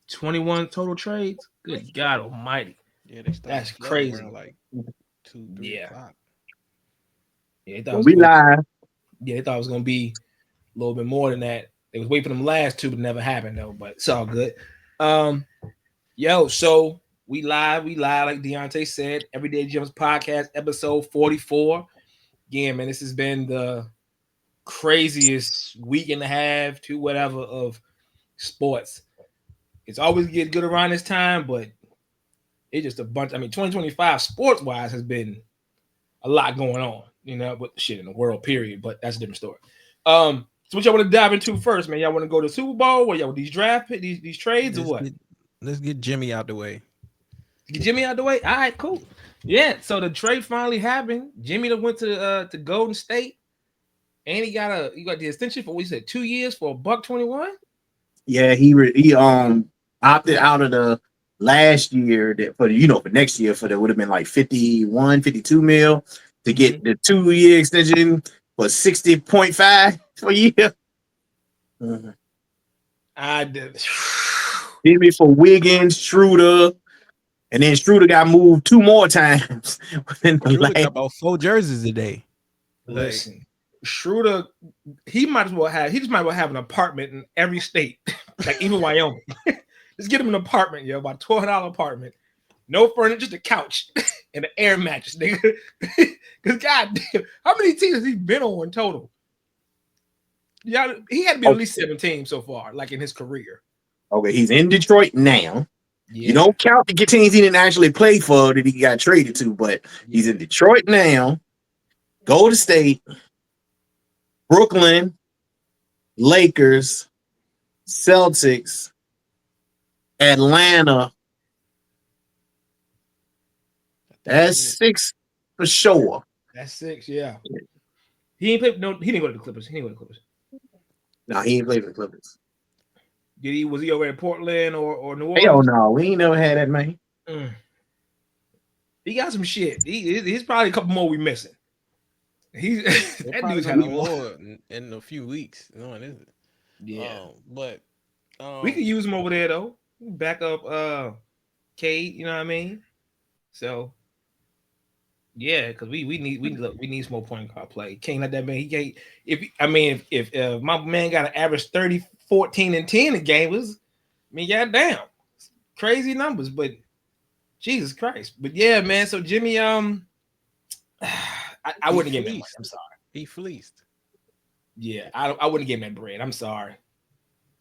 21 total trades. Good God Almighty, Yeah, they started that's flooding crazy. around like 2, 3 Yeah, o'clock. yeah. They thought it When was we gonna. live, Yeah, they thought it was gonna be a little bit more than that. They was waiting for them last two, but it never happened though. But it's all good. Um, Yo, so we live like Deontay said. Everyday Gems podcast, episode 44. Yeah, man, this has been the craziest week and a half to whatever of sports. It's always get good around this time, but it's just a bunch. I mean, 2025 sports wise has been a lot going on, but shit in the world, period. But that's a different story. So what y'all want to dive into first, man? Y'all want to go to Super Bowl? Or y'all with these draft these trades or Let's what? get let's get Jimmy out the way. Get Jimmy out the way. All right, cool. Yeah, so the trade finally happened. Jimmy that went to Golden State, and he got the extension for what you said 2 years for $121. yeah, he opted out of the last year that for for next year for that would have been like 51, 52 mil to get the 2 year extension for 60.5 for a year. Mhm. I did. Give me for Wiggins, Schroeder, and then Schroeder got moved two more times within the Schroeder got last. about 4 jerseys today. Like, Listen, Schroeder, he just might as well have an apartment in every state, like even Wyoming. Just get him an apartment, about $1,200 apartment, no furniture, just a couch and an air mattress, nigga. Because goddamn, how many teams has he been on total? Yeah, he had to be at least 17 so far, like in his career. Okay, he's in Detroit now. Yeah. You don't count the teams he didn't actually play for that he got traded to, but he's in Detroit now, Golden State, Brooklyn, Lakers, Celtics, Atlanta. That's 6 for sure. That's 6, yeah. He ain't played. No, he didn't go to the Clippers. No, he ain't played for the Clippers. Was he over at Portland or New Orleans? Hell no, we ain't never had that man. He got some shit. He's probably a couple more we missing. He's that probably dude's gonna had be a lot. more in a few weeks. No, it isn't. Yeah, but we could use him over there though. Back up, Cade. You know what I mean? So yeah, because we need some more point guard play. Can't let that man. He can't. If my man got an average 30, 14, and 10 a game, goddamn, crazy numbers. But Jesus Christ. But yeah, man. So Jimmy, I wouldn't give him that money. I'm sorry. He fleeced. Yeah, I wouldn't give him that bread. I'm sorry.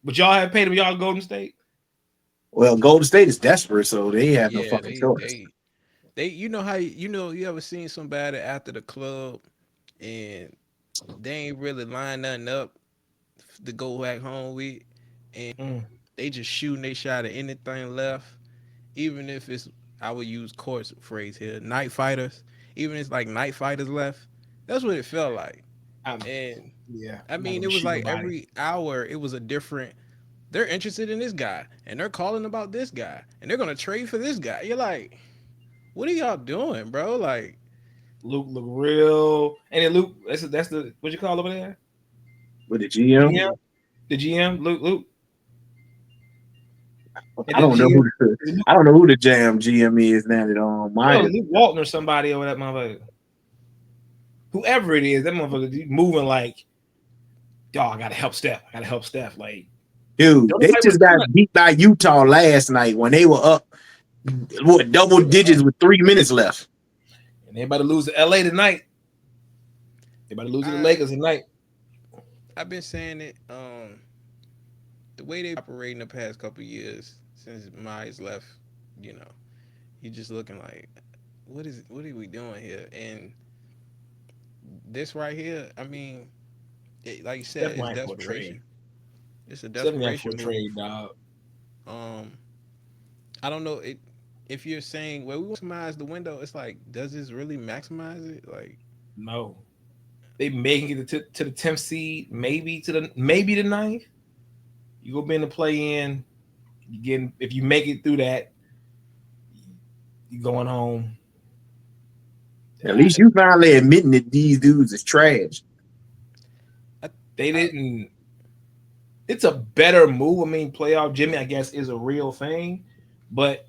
But y'all have paid him, y'all Golden State? Well, Golden State is desperate, so they have no fucking choice. They you ever seen somebody after the club and they ain't really line nothing up to go back home with, and they just shooting they shot at anything left, even if it's, I would use course phrase here, night fighters, even if it's like night fighters left. That's what it felt like. And yeah, I mean, it was like every hour it was a different. They're interested in this guy, and they're calling about this guy, and they're gonna trade for this guy. You're like, what are y'all doing, bro? Like, Luke look real. And then Luke, that's the what you call over there? With the GM? The GM, Luke. I don't know who the Jam GM is now that mine. Luke Walton or somebody over that motherfucker. Whoever it is, that motherfucker moving like, dog, I gotta help Steph. Like, dude, they just got beat by Utah last night when they were up double digits with 3 minutes left. And they about to lose to LA tonight. They about to lose to the Lakers tonight. I've been saying it. The way they operate in the past couple of years since Myers left, he's just looking like, what are we doing here? And this right here, I mean, like you said, it's desperation. It's a desperation trade, dog. I don't know if you're saying, well, we want to maximize the window. It's like, does this really maximize it? Like, no. They making it to the 10th seed, maybe the 9th. You go be in the play in. If you make it through that, you going home. At least you finally admitting that these dudes is trash. They didn't. it's a better move. I mean, playoff Jimmy, I guess, is a real thing, but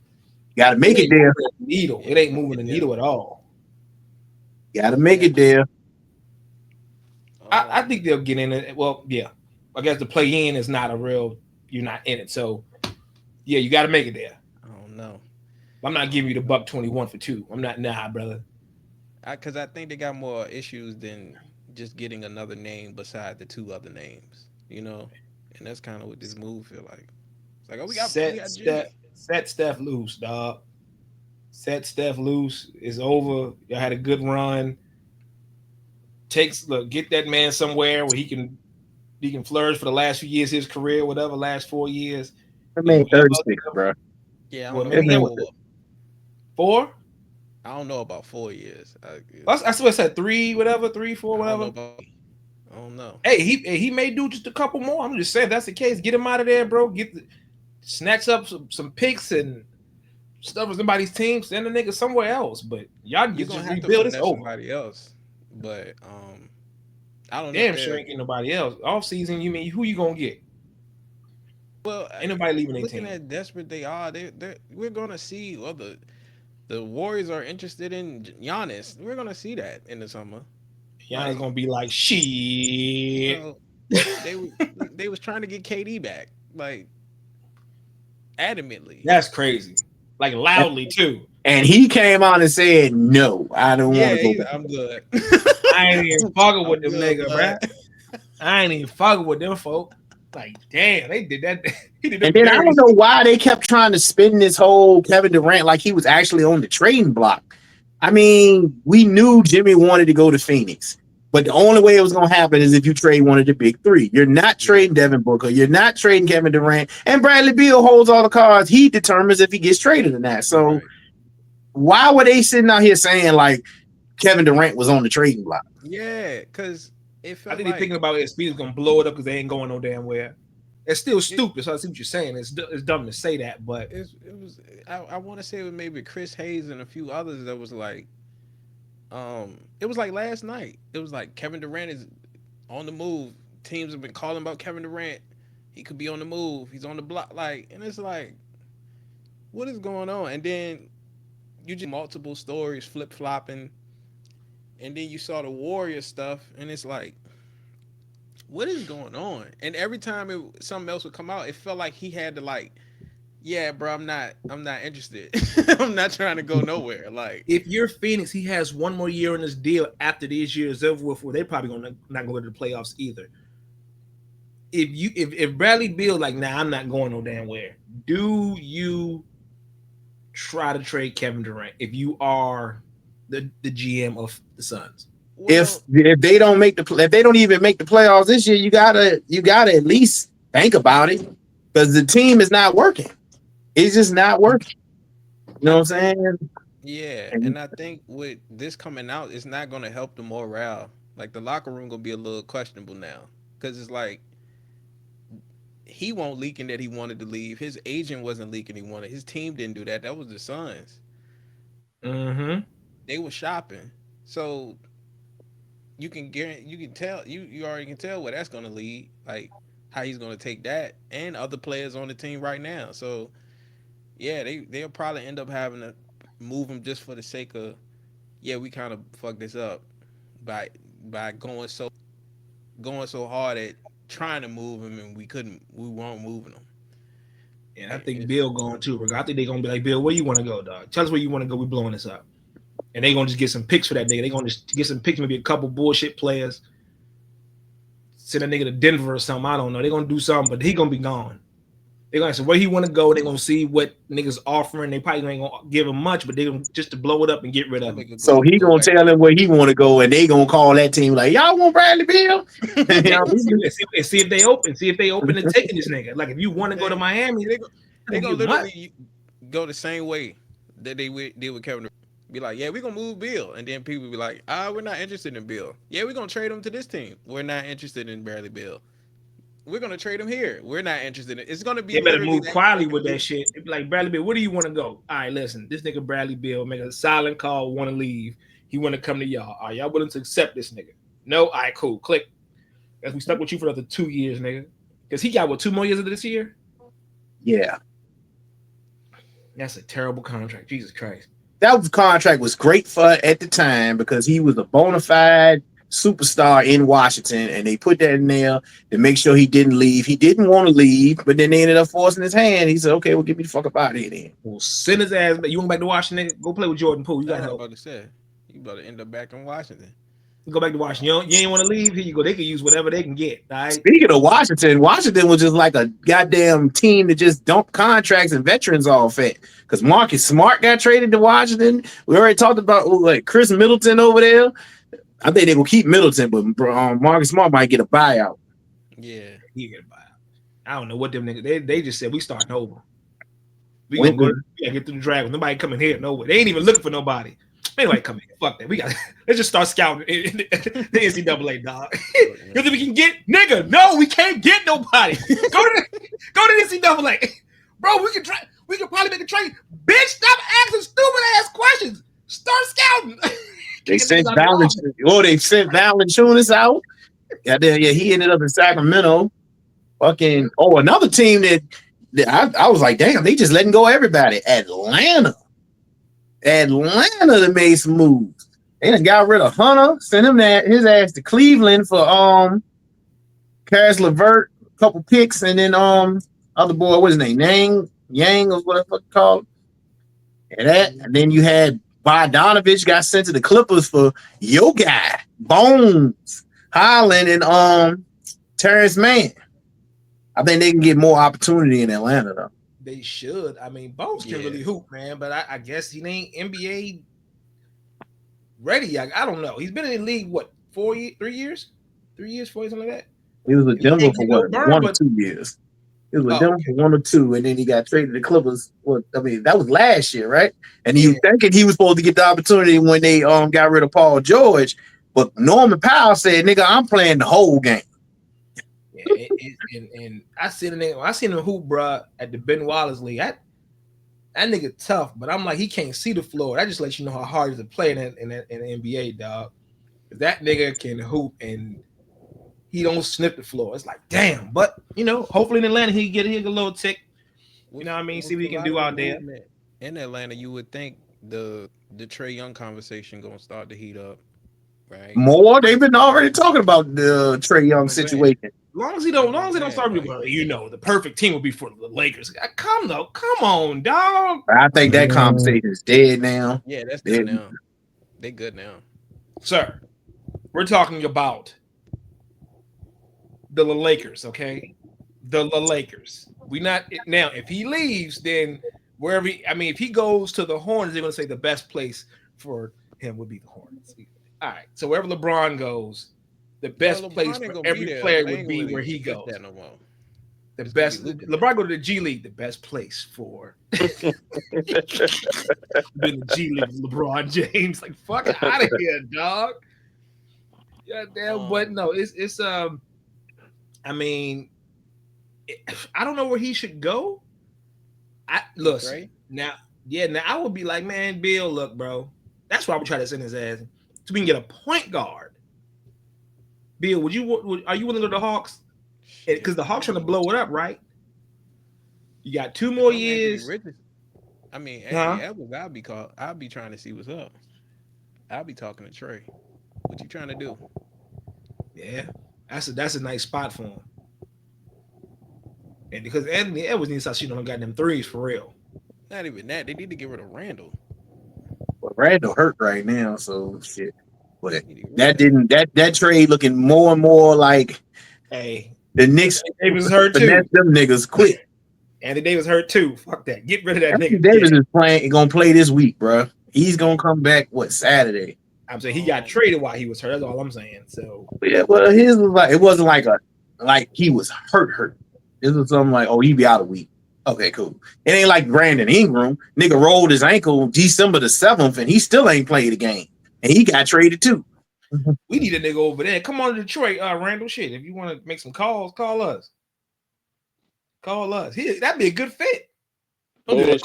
Got to make it it ain't there. moving the needle. It ain't moving the needle at all. Got to make Yeah. it there. I think they'll get in it. Well, yeah. I guess the play in is not a real. You're not in it, so yeah, you got to make it there. I don't know. I'm not giving you the buck 21 for two. I'm not, nah, brother. Because I think they got more issues than just getting another name beside the two other names. You know, and that's kind of what this move feel like. It's like, oh, we got Jimmy. Set Steph loose, dog. Set Steph loose. It's over. Y'all had a good run. Get that man somewhere where he can flourish for the last few years of his career, whatever, last 4 years. I And made 36, bro. Yeah, I well, don't know maybe about yeah, four. 4. I don't know about 4 years. I swear I said 3, whatever, 3, 4, I don't know whatever. about. I don't know. Hey, he may do just a couple more. I'm just saying, if that's the case, get him out of there, bro. Snatch up some picks and stuff with somebody's team. Send the nigga somewhere else. But y'all You're just gonna have to rebuild. It's finesse over. somebody else, but I don't know if Damn sure they're ain't getting nobody else. Off season, you mean who you gonna get? well. Ain't nobody leaving their Looking team. at desperate they are, we're gonna see. Well, the Warriors are interested in Giannis. We're gonna see that in the summer. Giannis Like, gonna be like, you shit. know, they was trying to get KD back, like adamantly. That's crazy. Like loudly too. And he came out and said, "No, I don't want to go back." I'm good. I ain't even fucking with I'm them good, nigga, blood. bruh. I ain't even fucking with them folk. Like, damn, they did that. He did And them then I dirty. don't know why they kept trying to spin this whole Kevin Durant like he was actually on the trading block. I mean, we knew Jimmy wanted to go to Phoenix, but the only way it was going to happen is if you trade one of the big three. You're not trading Devin Booker. You're not trading Kevin Durant. And Bradley Beal holds all the cards. He determines if he gets traded or not. So Right. why were they sitting out here saying like Kevin Durant was on the trading block? Yeah, because it I felt think they're like thinking about it. Speed's gonna blow it up because they ain't going no damn where. It's still stupid. So I see what you're saying. It's dumb to say that, but it was. I want to say it was maybe Chris Hayes and a few others that was like, it was like last night. It was like Kevin Durant is on the move. Teams have been calling about Kevin Durant. He could be on the move. He's on the block. Like, and it's like, what is going on? And then you just multiple stories flip flopping, and then you saw the Warrior stuff, and it's like, what is going on? And every time something else would come out, it felt like he had to like, yeah, bro, I'm not interested. I'm not trying to go nowhere. Like, if you're Phoenix, he has one more year in this deal after this year is over with. Where they probably gonna not go to the playoffs either. If Bradley Beal like, nah, I'm not going no damn where. Do you try to trade Kevin Durant if you are the GM of the Suns? If well, they don't make if they don't even make the playoffs this year, you gotta at least think about it because the team is not working. It's just not working. You know what I'm saying? yeah, And and I think with this coming out, it's not gonna help the morale. Like the locker room gonna be a little questionable now because it's like he won't leaking that he wanted to leave. His agent wasn't leaking he wanted. His team didn't do that. That was the Suns. Mm-hmm. They were shopping. So you can guarantee, you can tell, you already can tell where that's gonna lead. Like how he's gonna take that and other players on the team right now. So yeah, they'll probably end up having to move him just for the sake of yeah, we kind of fucked this up by going so hard at trying to move him and we weren't moving him. And I Like think it's Bill going too. I think they're gonna be like, Bill, where you want to go, dog? Tell us where you want to go. We blowing this up. And they gonna just get some picks for that nigga. They gonna just get some picks, maybe a couple bullshit players. Send a nigga to Denver or something. I don't know. They're gonna do something, but he gonna be gone. They're gonna say where he want to go. They're gonna see what niggas offering. They probably ain't gonna give him much, but they're gonna just to blow it up and get rid that of him. nigga so he go gonna back. tell them where he want to go, and they gonna call that team like, "Y'all want Bradley Beal?" You Yeah, know, and see if they open. See if they open and taking this nigga. Like if you want to go to Miami, They, they they don't gonna give much. literally go the same way that did with Kevin. Be like, yeah, we're gonna move Bill, and then people be like, we're not interested in Bill. Yeah, we're gonna trade him to this team. We're not interested in Bradley Bill. We're gonna trade him here. We're not interested in. It's gonna be They better literally move that quietly fucking with that loop. shit. They be like, Bradley Bill, where do you want to go? All right, listen, this nigga Bradley Bill make a silent call, want to leave. He want to come to y'all. Are y'all willing to accept this nigga? No, all right, cool. Click. Guess we stuck with you for another 2 years, nigga. Because he got 2 more years of this year. Yeah, that's a terrible contract. Jesus Christ. That contract was great for at the time because he was a bona fide superstar in Washington, and they put that in there to make sure he didn't leave. He didn't want to leave, but then they ended up forcing his hand. He said, "Okay, well, get me the fuck up out of here then." Well, send his ass back. You want back to Washington? Go play with Jordan Poole. You got help. About to say, you about to end up back in Washington. You go back to Washington. You ain't want to leave. Here you go. They can use whatever they can get. All right? Speaking of Washington was just like a goddamn team that just dumped contracts and veterans off at. Because Marcus Smart got traded to Washington. We already talked about like Chris Middleton over there. I think they will keep Middleton, but Marcus Smart might get a buyout. Yeah, he get a buyout. I don't know what them niggas. They just said we starting over. We gonna go. We gotta get through the draft. Nobody coming here nowhere. They ain't even looking for nobody. Anybody come here? Fuck that. We got. Let's just start scouting the NCAA, dog. Because if we can get nigga, no, we can't get nobody. Go to the NCAA, bro. We can try. We can probably make a trade. Bitch, stop asking stupid ass questions. Start scouting. They sent Valanciunas out. Yeah, he ended up in Sacramento. Fucking another team that I was like, damn, they just letting go of everybody. Atlanta that made some moves. They done got rid of Hunter, sent him his ass to Cleveland for Karis LeVert, a couple picks, and then other boy, what's his name? Yang or whatever it's called. And then you had Bogdanovich got sent to the Clippers for your guy, Bones, Holland, and Terrence Mann. I think they can get more opportunity in Atlanta, though. They should. I mean, Bones can really hoop, man, but I guess he ain't NBA ready. I don't know. He's been in the league, what, 3 years? 3 years, 4 years, something like that? He was with Denver for what, 1 or 2 years. He was with Denver for 1 or 2, and then he got traded to the Clippers. That was last year, right? And he was thinking he was supposed to get the opportunity when they got rid of Paul George, but Norman Powell said, "Nigga, I'm playing the whole game." Yeah, and I seen him hoop, bro, at the Ben Wallace League. That nigga tough, but I'm like, he can't see the floor. That just lets you know how hard he's to play in the NBA, dog. That nigga can hoop and he don't sniff the floor. It's like, damn. But hopefully in Atlanta he get a little tick. You know what I mean? See what he can do out there. In Atlanta, you would think the Trae Young conversation gonna start to heat up, right? More. They've been already talking about the Trae Young situation. As long as they don't start with, the perfect team will be for the Lakers. Come on, dog. I think that conversation is dead now. Yeah, that's dead now. They good now, sir. We're talking about the Lakers, okay? The Lakers. We not now. If he leaves, then wherever. If he goes to the Hornets, they're gonna say the best place for him would be the Hornets. All right. So wherever LeBron goes, the best place for every player would be where he goes. No more. The best. LeBron go to the G League. The best place for the G League. Don't James. Like, fuck out of here, dog. Yeah, damn. But no, it's I mean, I don't know where he should go. Now I would be like, man, Bill, look, bro. That's why I would try to send his ass so we can get a point guard. Bill, are you willing to go to the Hawks? Because the Hawks trying to blow it up, right? You got 2 more years. I mean, Edwards, I'll be trying to see what's up. I'll be talking to Trae. What you trying to do? Yeah, that's a nice spot for him. And because Anthony Edwards needs to start shooting on goddamn threes for real. Not even that. They need to get rid of Randall. Well, Randall hurt right now, so shit. But that trade looking more and more like, hey, the Knicks. Davis hurt too. Them niggas quit. Anthony Davis hurt too. Fuck that. Get rid of that nigga. Davis is gonna play this week, bro. He's gonna come back Saturday. I'm saying he got traded while he was hurt. That's all I'm saying. So yeah, well, his was like, it wasn't like he was hurt. This was something like, oh, he be out a week. Okay, cool. It ain't like Brandon Ingram. Nigga rolled his ankle December the 7th, and he still ain't played a game. And he got traded too. We need a nigga over there. Come on to Detroit, Randall. Shit, if you want to make some calls, call us. That'd be a good fit. Don't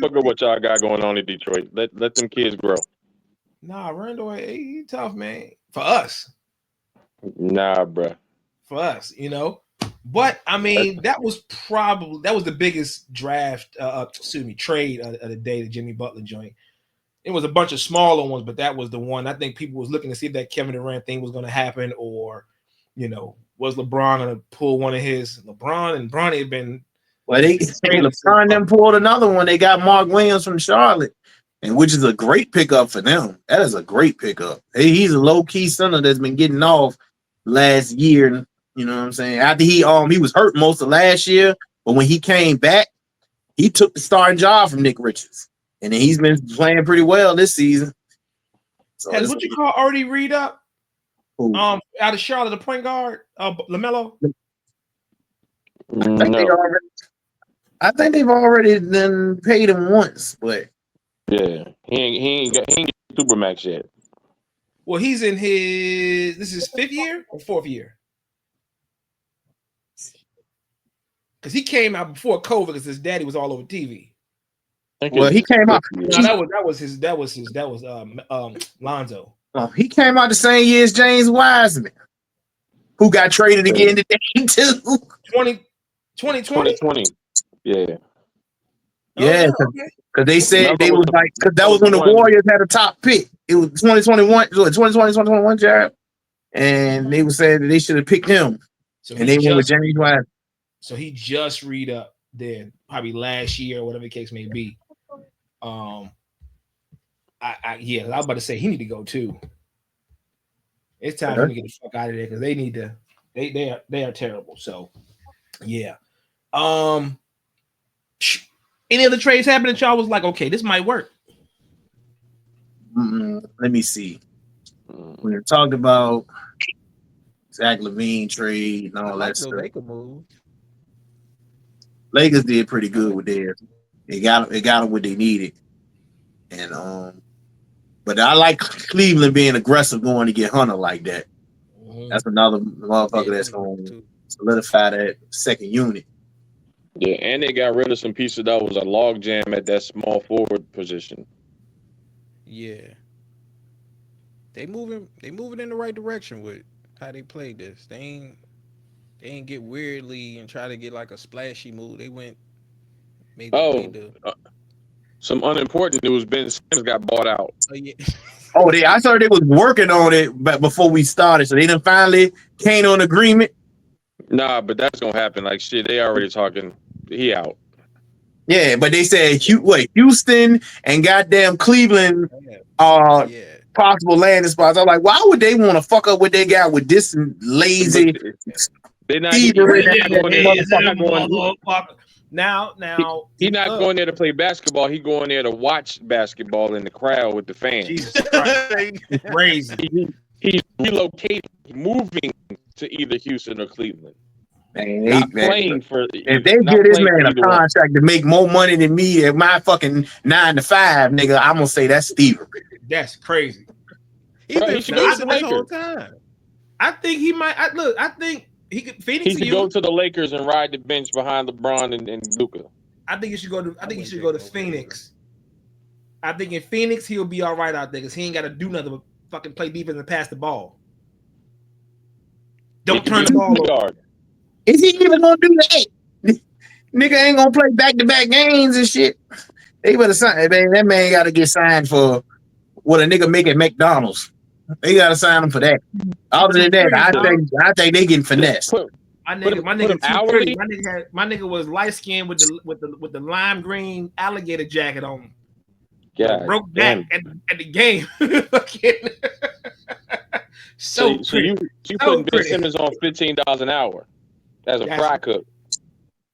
fuck up what y'all got going on in Detroit. Let them kids grow. Nah, Randall, he tough, man. For us. Nah, bruh. For us, But I mean, that was the biggest trade of the day, the Jimmy Butler joint. It was a bunch of smaller ones, but that was the one I think people was looking to see if that Kevin Durant thing was going to happen, or was LeBron going to pull one of his? LeBron and Bronny had been. Well, LeBron them pulled another one. They got Mark Williams from Charlotte, and which is a great pickup for them. That is a great pickup. He's a low key center that's been getting off last year. You know what I'm saying? After he was hurt most of last year, but when he came back, he took the starting job from Nick Richards, and then he's been playing pretty well this season. So has what you call already read up? Ooh. Out of Charlotte, the point guard, LaMelo. I think they've already then paid him once, but yeah, he ain't get Supermax yet. Well, he's in this is 5th year or 4th year. Because he came out before COVID because his daddy was all over TV. Well, he came out. No, that was Lonzo. Oh, he came out the same year as James Wiseman, who got traded again today too. 2020. Yeah. Yeah, because they said they was like, because that was when the Warriors had a top pick. It was 2021, Jared, and they were saying that they should have picked him, and they went with James Wiseman. So he just read up then, probably last year or whatever the case may be. I was about to say he need to go too. It's time for him to get the fuck out of there because they need to. They are terrible. So yeah. Any other trades happening? Y'all was like, okay, this might work. Let me see. We talked about Zach LaVine trade and all that stuff. Lakers did pretty good with theirs. They got them what they needed, and but I like Cleveland being aggressive going to get Hunter like that. That's another motherfucker that's going to solidify that second unit. Yeah, and they got rid of some pieces that was a log jam at that small forward position. Yeah, they moving in the right direction with how they played this. They ain't get weirdly and try to get like a splashy move. They went. Some unimportant news. Ben Simmons got bought out. Oh yeah. I thought they was working on it, but before we started, so they done finally came on agreement. Nah, but that's gonna happen. Like shit, they already talking. He out. Yeah, but they said Houston and goddamn Cleveland possible landing spots. I'm like, why would they want to fuck up what they got with this lazy? They're not. Now he's not going there to play basketball. He going there to watch basketball in the crowd with the fans. Jesus Christ. Crazy. He's relocating, moving to either Houston or Cleveland. Man, if they give this man a contract to make more money than me at my fucking 9 to 5, nigga, I'm gonna say that's thievery. That's crazy. He's been flexing this whole time. I think he might. I think he could. Phoenix. He could go to the Lakers and ride the bench behind LeBron and Luka. I think he should go to. I think he should go to Phoenix. I think in Phoenix he'll be all right out there because he ain't got to do nothing but fucking play defense and pass the ball. Don't turn the ball over. Is he even gonna do that? Nigga ain't gonna play back-to-back games and shit. They better sign. Man, that man got to get signed for what a nigga make at McDonald's. They got to sign him for that. Other than that, I think they getting finessed. My nigga was light skinned with the lime green alligator jacket on. Yeah, broke back at the game. so you putting Ben Simmons on $15 an hour as a fry cook.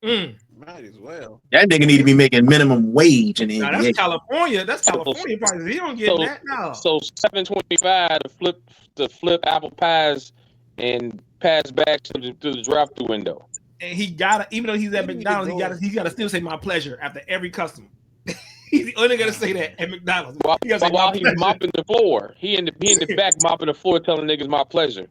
Might as well. That nigga need to be making minimum wage in the NBA. That's California. That's California prices. He don't get that now. So $7.25 to flip apple pies and pass back to the drive-through window. And he gotta, even though he's at McDonald's, he gotta still say my pleasure after every customer. He's only gonna say that at McDonald's. While he's mopping the floor, he in the back mopping the floor, telling niggas my pleasure.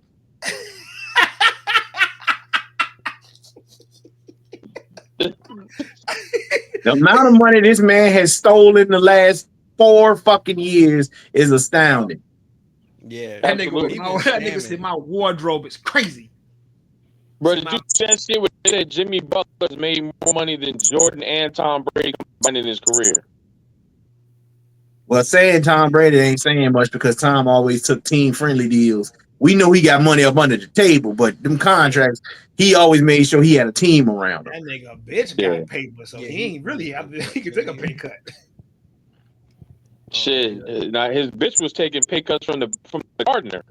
The amount of money this man has stolen the last 4 fucking years is astounding. Yeah, that nigga said my wardrobe is crazy. Bro, did you see that shit where they said Jimmy Butler's made more money than Jordan and Tom Brady combined in his career? Well, saying Tom Brady ain't saying much because Tom always took team-friendly deals. We know he got money up under the table, but them contracts, he always made sure he had a team around him. That nigga bitch got paper, so he ain't really. He could take a pay cut. Shit, now his bitch was taking pay cuts from the gardener.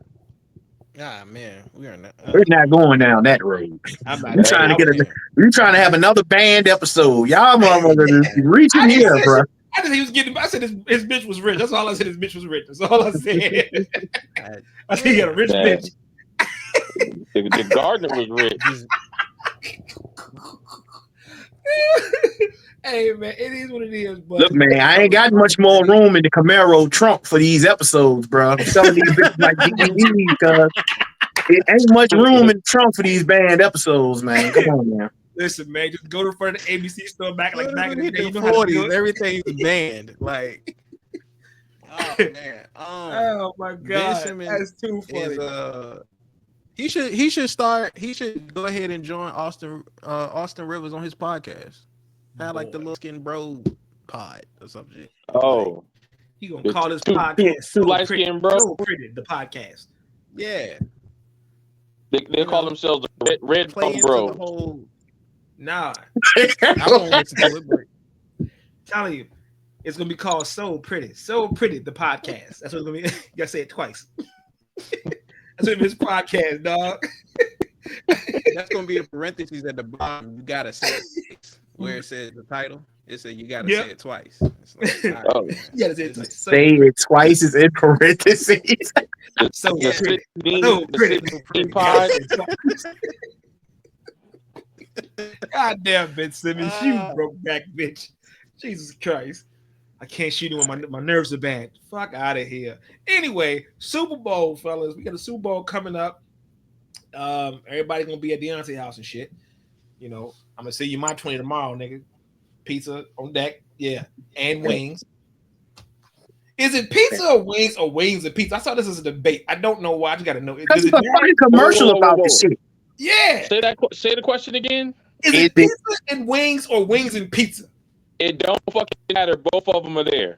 Ah man, we're not going down that road. We're trying to have another band episode. Y'all motherfuckers reaching here, bro. I just he was getting. I said his bitch was rich. That's all I said. His bitch was rich. That's all I said. I said he got a rich bitch. The gardener was rich. Hey man, it is what it is. But look, man, I ain't got much more room in the Camaro trunk for these episodes, bro. I'm selling these bitches like DVDs because it ain't much room in the trunk for these band episodes, man. Come on, man. Listen, man, just go to the front of the ABC store back in the day. You know 40s, everything's banned. Like, oh man, oh my god, that's too funny. He should start. He should go ahead and join Austin Rivers on his podcast. Have like the Little Skin Bro pod or something. Oh, he gonna call this podcast "So Light Skin Bro." So pretty, the podcast. Yeah, they call themselves the Red Phone Bros. Nah, I won't listen to it. But telling you, it's gonna be called So Pretty, the podcast. That's what it's gonna be. You gotta say it twice. That's what his podcast, dog. That's gonna be a parentheses at the bottom. You gotta say it where it says the title. It says you gotta say it twice. It's like, right, you gotta say it twice. Say it twice is in parentheses. So pretty. Pod. God damn, Ben Simmons, you broke back, bitch. Jesus Christ. I can't shoot him when my nerves are bad. Fuck out of here. Anyway, Super Bowl, fellas. We got a Super Bowl coming up. Everybody's gonna be at Deontay's house and shit. You know, I'm gonna see you my 20 tomorrow, nigga. Pizza on deck, yeah, and wings. Is it pizza or wings and pizza? I saw this as a debate. I don't know why. I just gotta know. There's a funny commercial about this shit. Yeah. Say the question again. Is it pizza and wings or wings and pizza? It don't fucking matter. Both of them are there.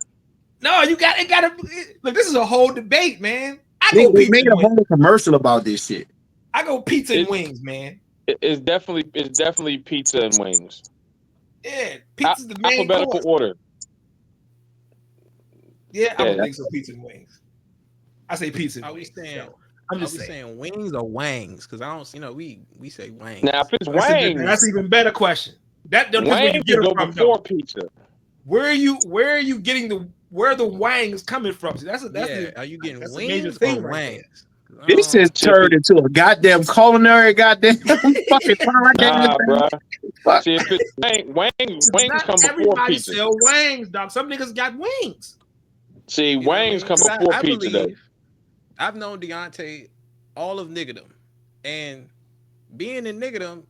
No, you got it. Look, this is a whole debate, man. They made a whole commercial about this shit. I go pizza and wings, man. It's definitely pizza and wings. Yeah, pizza's the main alphabetical order. Yeah, I would think so. Pizza and wings. I say pizza. Are we saying? I'm just saying wings or wangs? Because I don't, we say wangs. Now if it's wangs, that's an even better question. That depends where you get it from. Before pizza. Where are you getting where the wangs coming from? So are you getting wings or wangs? This is turned into a goddamn culinary fucking podcast. Bro. See, if it's wings come before everybody pizza. Sell wings, dog. Some niggas got wings. See, wings come before pizza, though. I've known Deontay all of niggerdom, and being in niggerdom,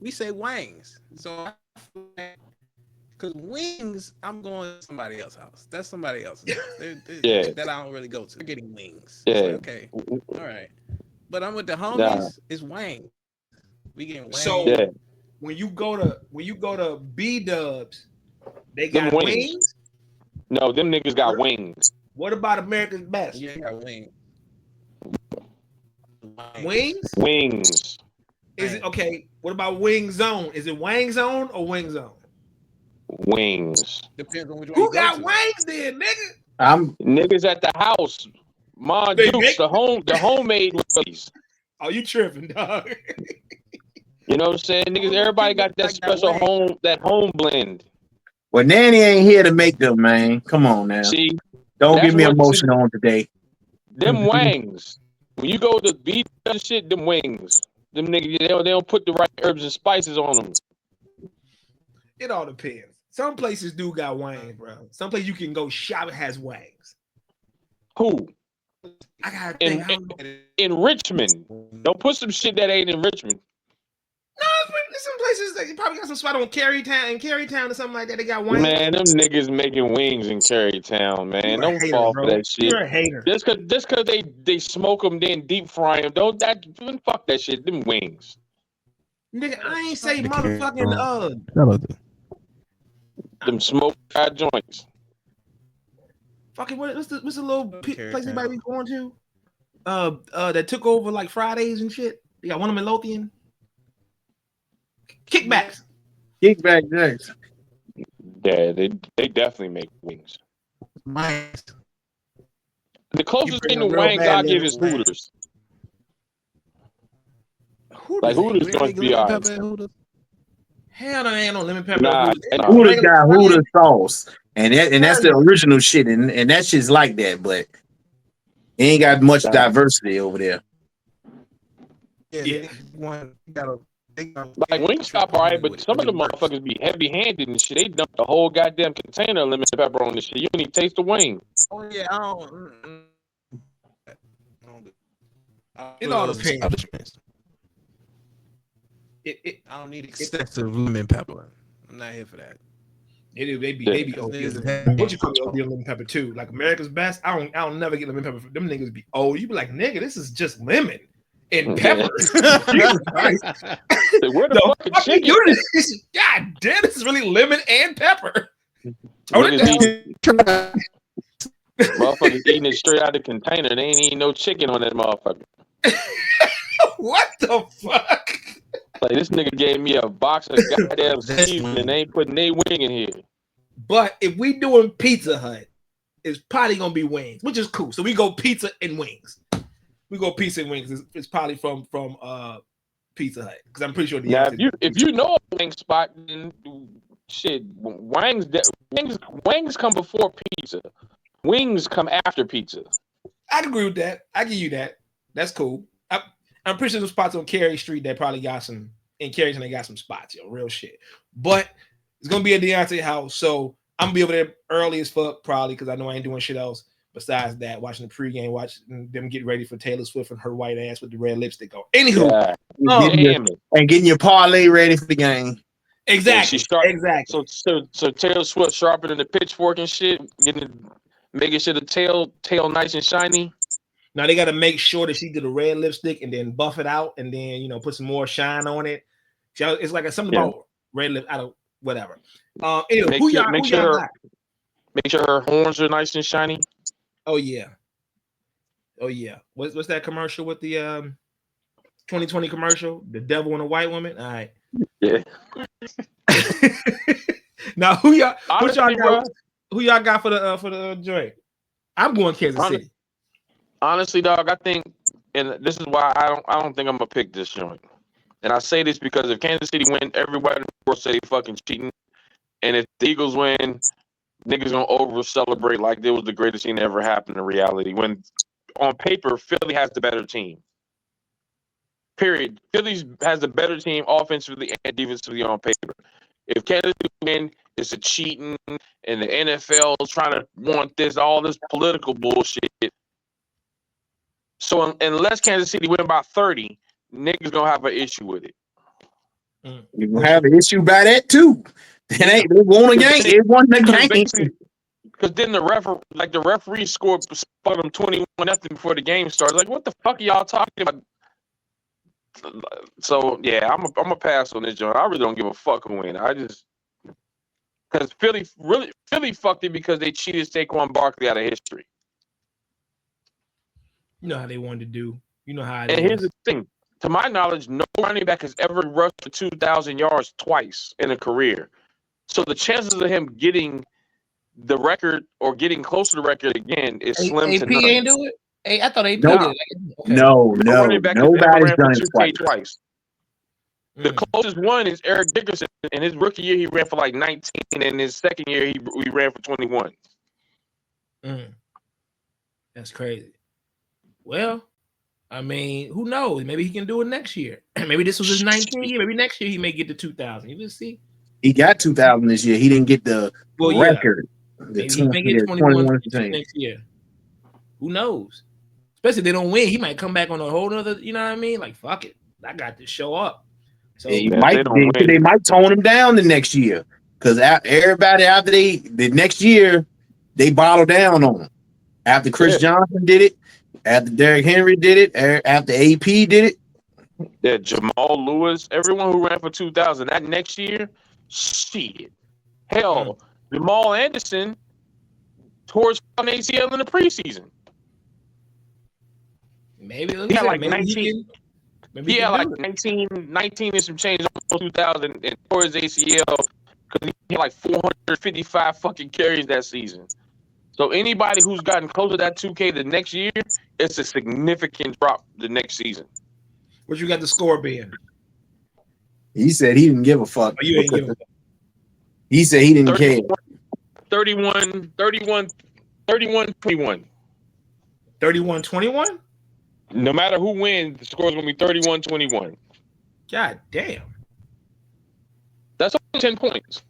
we say wangs. So, because wings, I'm going to somebody else's house. That's somebody else's house. That I don't really go to. They're getting wings. Yeah. Like, okay. All right. But I'm with the homies. It's wang. We getting wings. So when you go to B Dubs, they got wings. No, them niggas got wings. What about America's Best? Yeah, got wings. Wings? Wings. Is it okay? What about Wing Zone? Is it Wang Zone or Wing Zone? Wings. Depends on which one. Who got wings then, nigga? Niggas at the house. Ma Dukes, the homemade ones. Oh, you tripping, dog? You know what I'm saying? Niggas, everybody got that special home blend. Well, Nanny ain't here to make them, man. Come on now. See, don't get me emotional on today. Them wangs. When you go to beat and shit, them wings. Them niggas, they don't put the right herbs and spices on them. It all depends. Some places do got wangs, bro. Some place you can go shop has wangs. Who? I gotta think. In Richmond. Don't put some shit that ain't in Richmond. No, some places that you probably got some spot on Carytown or something like that. They got wings. Man, them niggas making wings in Carytown, man. Don't fall for that shit. You're a hater. Just cause they smoke them, then deep fry them. Fuck that shit. Them wings. Nigga, I ain't say motherfucking Them smoke fried joints. fucking what's the little place they might be going to? That took over like Fridays and shit. They got one of them in Lothian. Kickbacks. Kickback next. Yeah, they definitely make wings. Wings. The closest thing to wings I give is Hooters. Like Hooters don't be alright. Hell no, ain't no lemon pepper. Nah, Hooters got Hooters sauce, and that's the original shit, and that shit's like that, but it ain't got much diversity over there. Yeah. Like Wingstop, alright, but some of the motherfuckers be heavy-handed and shit. They dump the whole goddamn container of lemon pepper on this shit. You don't even taste the wing. Oh yeah, I don't. It all depends. I don't need excessive lemon pepper. I'm not here for that. They be OD. What you call OD lemon pepper too? Like America's Best. I don't never get lemon pepper. Them niggas be old. You be like, nigga, this is just lemon and pepper. Jesus Christ. Where the fucking chicken? God damn, this is really lemon and pepper. Motherfuckers eating it straight out of the container. They ain't eating no chicken on that motherfucker. What the fuck? Like this nigga gave me a box of goddamn seasoning and they ain't putting any wing in here. But if we doing Pizza Hut, it's probably gonna be wings, which is cool. So we go pizza and wings. We go pizza and wings. It's probably from Pizza Hut because I'm pretty sure. If you know a wing spot, then shit, wings come before pizza. Wings come after pizza. I'd agree with that. I give you that. That's cool. I'm pretty sure there's spots on Cary Street that probably got some in Cary, and they got some spots, real shit. But it's gonna be at Deontay house, so I'm gonna be over there early as fuck, probably because I know I ain't doing shit else besides that. Watching the pregame, watching them get ready for Taylor Swift and her white ass with the red lipstick on. Anywho, and getting your parlay ready for the game. Exactly. Exactly. So Taylor Swift sharpening the pitchfork and shit, making sure the tail nice and shiny. Now they got to make sure that she did a red lipstick and then buff it out and then put some more shine on it. It's like something about red lip. I don't whatever. Anyway, make sure her horns are nice and shiny. Oh yeah. What's that commercial with the 2020 commercial? The devil and a white woman. All right. Yeah. Now who y'all got for the joint? I'm going Kansas City. Honestly, dog, I think, and this is why I don't think I'm gonna pick this joint. And I say this because if Kansas City win, everybody in the world say they fucking cheating. And if the Eagles win, niggas gonna over celebrate like it was the greatest thing that ever happened in reality. When on paper, Philly has the better team. Period. Philly has the better team offensively and defensively on paper. If Kansas City win, it's a cheating, and the NFL is trying to want all this political bullshit. So unless Kansas City win by 30, niggas gonna have an issue with it. You're gonna have an issue by that too. They won a game. They won the game. Because then the referee scored them 21-0 before the game starts. Like, what the fuck are y'all talking about? So yeah, I'm a pass on this joint. I really don't give a fuck who win. I just because Philly fucked it because they cheated Saquon Barkley out of history. You know how they wanted to do. You know how. Here's the thing: to my knowledge, no running back has ever rushed for 2,000 yards twice in a career. So the chances of him getting the record or getting close to the record again is slim to none. ain't do it. I thought AP did it. Okay. No. Nobody's done it twice. The closest one is Eric Dickerson. In his rookie year, he ran for like 19, and in his second year, he ran for 21. That's crazy. Well, I mean, who knows? Maybe he can do it next year. Maybe this was his 19th year. Maybe next year he may get to 2,000. You just see. He got 2,000 this year. He didn't get the record. Maybe he may get 21 next year. Who knows? Especially if they don't win, he might come back on a whole other. You know what I mean? Like fuck it, I got to show up. So they might tone him down the next year because everybody after the next year they bottled down on him. After Chris Johnson did it, after Derrick Henry did it, after AP did it, that Jamal Lewis, everyone who ran for 2,000, that next year, shit. Mm. Hell, Jamal Anderson tore his fucking ACL in the preseason. Maybe He let's had say like maybe he 19. can. Maybe He he had can like do it. 19 and some change on 2,000 and tore his ACL because he had like 455 fucking carries that season. So anybody who's gotten close to that 2K the next year, it's a significant drop the next season. What you got the score being? He said he didn't give a fuck. Oh, you ain't giving. He said he didn't care. 31, 31, 31, 21. 31-21? No matter who wins, the score is going to be 31-21. God damn. That's only 10 points.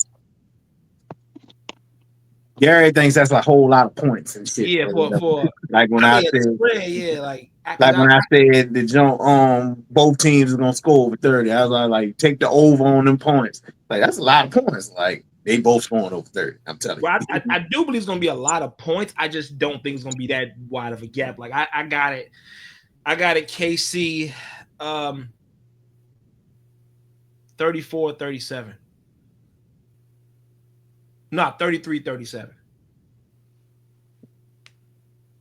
Gary thinks that's a whole lot of points and shit. Yeah, for like when I I mean, said, spread, yeah, like when I said the jump, both teams are gonna score over 30. I was like, take the over on them points. Like that's a lot of points. Like they both scoring over 30. I'm telling well, you. I do believe it's gonna be a lot of points. I just don't think it's gonna be that wide of a gap. Like I got it. KC 34-37. No, 33-37.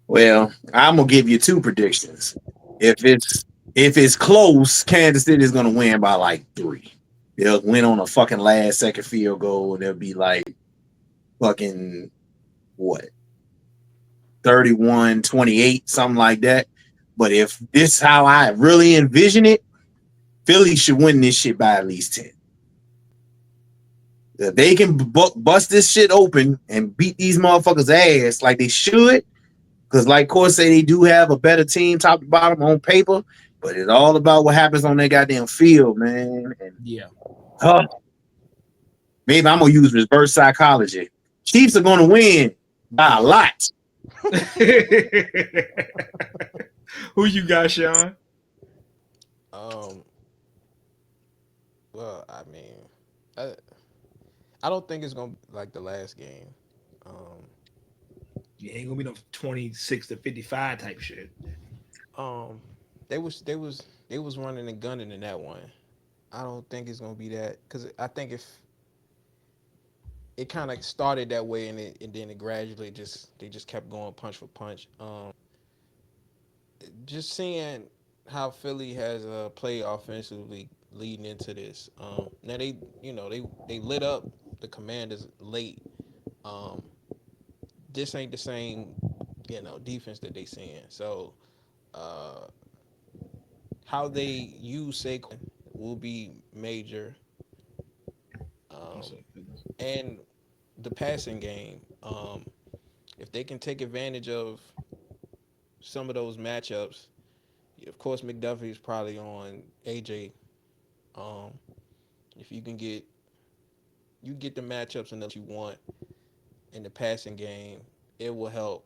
Well, I'm gonna give you two predictions. If it's close, Kansas City is gonna win by like 3. They'll win on a fucking last second field goal, and they'll be like fucking what 31-28, something like that. But if this is how I really envision it, Philly should win this shit by at least 10. If they can bust this shit open and beat these motherfuckers' ass like they should, because like Court say they do have a better team top to bottom on paper, but it's all about what happens on that goddamn field, man. And Yeah. Maybe I'm gonna use reverse psychology. Chiefs are gonna win by a lot. Who you got, Sean? Well, I mean, I don't think it's gonna be like the last game. Yeah, ain't gonna be no 26-55 type shit. Um, they was running and gunning in that one. I don't think it's gonna be that because I think if it kind of started that way and then it gradually they just kept going punch for punch. Just seeing how Philly has played offensively leading into this. Now they lit up the Commanders late. Um, this ain't the same defense that they seeing. So uh, how they use Saquon will be major. And the passing game. If they can take advantage of some of those matchups, of course McDuffie's probably on AJ. Um, if you get the matchups and that you want in the passing game, it will help.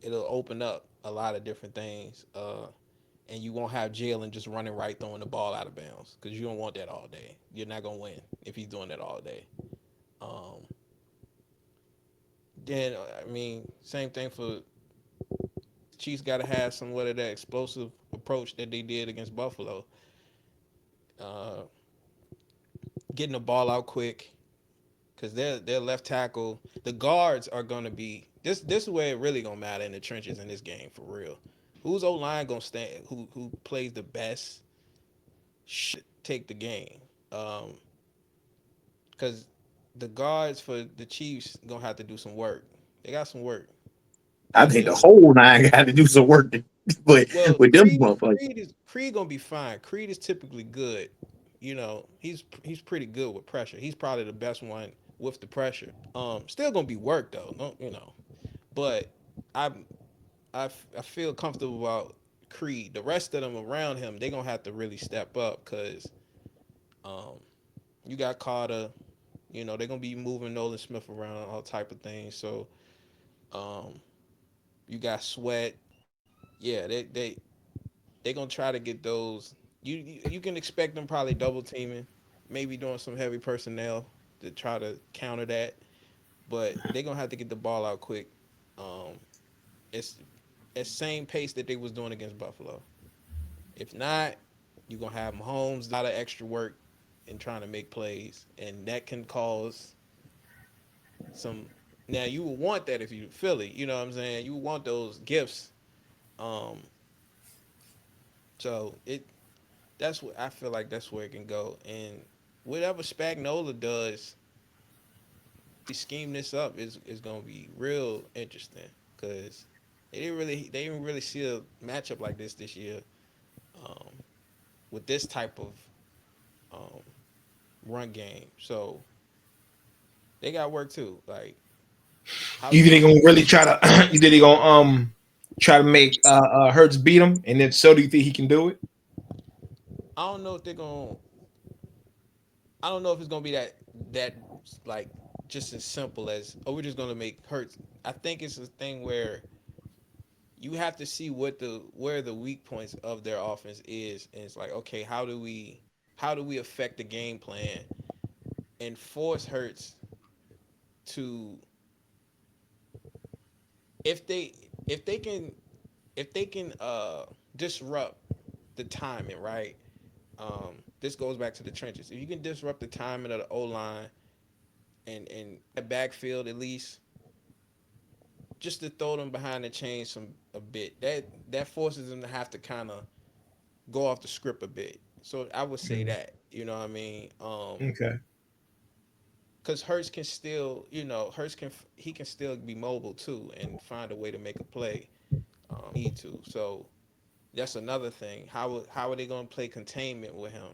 It'll open up a lot of different things. And you won't have Jalen just running right throwing the ball out of bounds because you don't want that all day. You're not gonna win if he's doing that all day. Um, then I mean, same thing for Chiefs. Got to have somewhat of that explosive approach that they did against Buffalo. Uh, Getting the ball out quick because their left tackle, the guards are gonna be this. This is where it really gonna matter in the trenches in this game for real. Who's O line gonna stand? Who plays the best? Should take the game. Because the guards for the Chiefs gonna have to do some work. They got some work. I think the whole nine got to do some work, but Well, with them motherfuckers, Creed gonna be fine. Creed is typically good. He's pretty good with pressure. He's probably the best one with the pressure. Still gonna be work though. But I I feel comfortable about Creed. The rest of them around him, they gonna have to really step up because um you got Carter. They're gonna be moving Nolan Smith around, all type of things. So um you got Sweat. Yeah, they gonna try to get those. You can expect them probably double teaming, maybe doing some heavy personnel to try to counter that. But they're gonna have to get the ball out quick. Um, it's at same pace that they was doing against Buffalo. If not, You're gonna have Mahomes a lot of extra work in trying to make plays, and that can cause some. Now you would want that if you Philly, you know what I'm saying. You would want those gifts. Um, so it that's what I feel like that's where it can go, and whatever Spagnola does, scheme this up is gonna be real interesting because they didn't really see a matchup like this year um, with this type of um, run game. So they got work too. Like how You you think they gonna gonna really try to? You think they gonna try to make Hurts beat him? And then so do you think he can do it? I don't know if they're gonna I don't know if it's gonna be that like just as simple as oh we're just gonna make Hurts. I think it's a thing where you have to see what the where the weak points of their offense is, and it's like okay how do we affect the game plan and force Hurts to if they if they can if they can disrupt the timing right. This goes back to the trenches. If you can disrupt the timing of the O line and a backfield at least, just to throw them behind the chains some a bit, that forces them to have to kind of go off the script a bit. So I would say Mm, that you know what I mean. okay. Because Hurts can still Hurts can still be mobile too and find a way to make a play. Need to. So that's another thing. How are they going to play containment with him?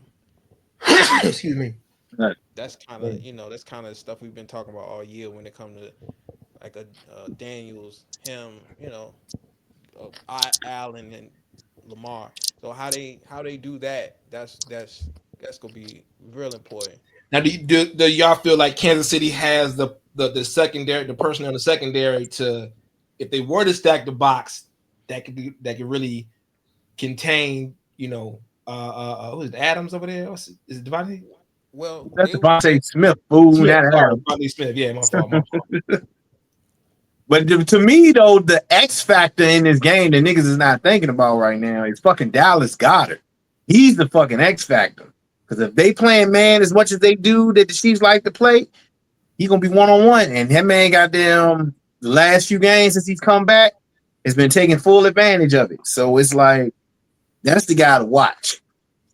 Excuse me. That's kind of Mm. that's kind of stuff we've been talking about all year when it comes to like a Daniels, him, Allen and Lamar. So how they do that? That's gonna be real important. Now, do y'all feel like Kansas City has the secondary, the personnel in the secondary to, if they were to stack the box, that could really contain, who is it, Adams over there? Is it Devontae Well, That's Devontae Smith, fool, Smith? not Sorry, Adam. Devontae Smith. Yeah, my fault. My fault. But to me though, the X factor in this game that niggas is not thinking about right now is fucking Dallas Goddard. He's the fucking X factor. Because if they playing man as much as they do that the Chiefs like to play, he's gonna be one on one. And that man got them the last few games since he's come back has been taking full advantage of it. So it's like that's the guy to watch.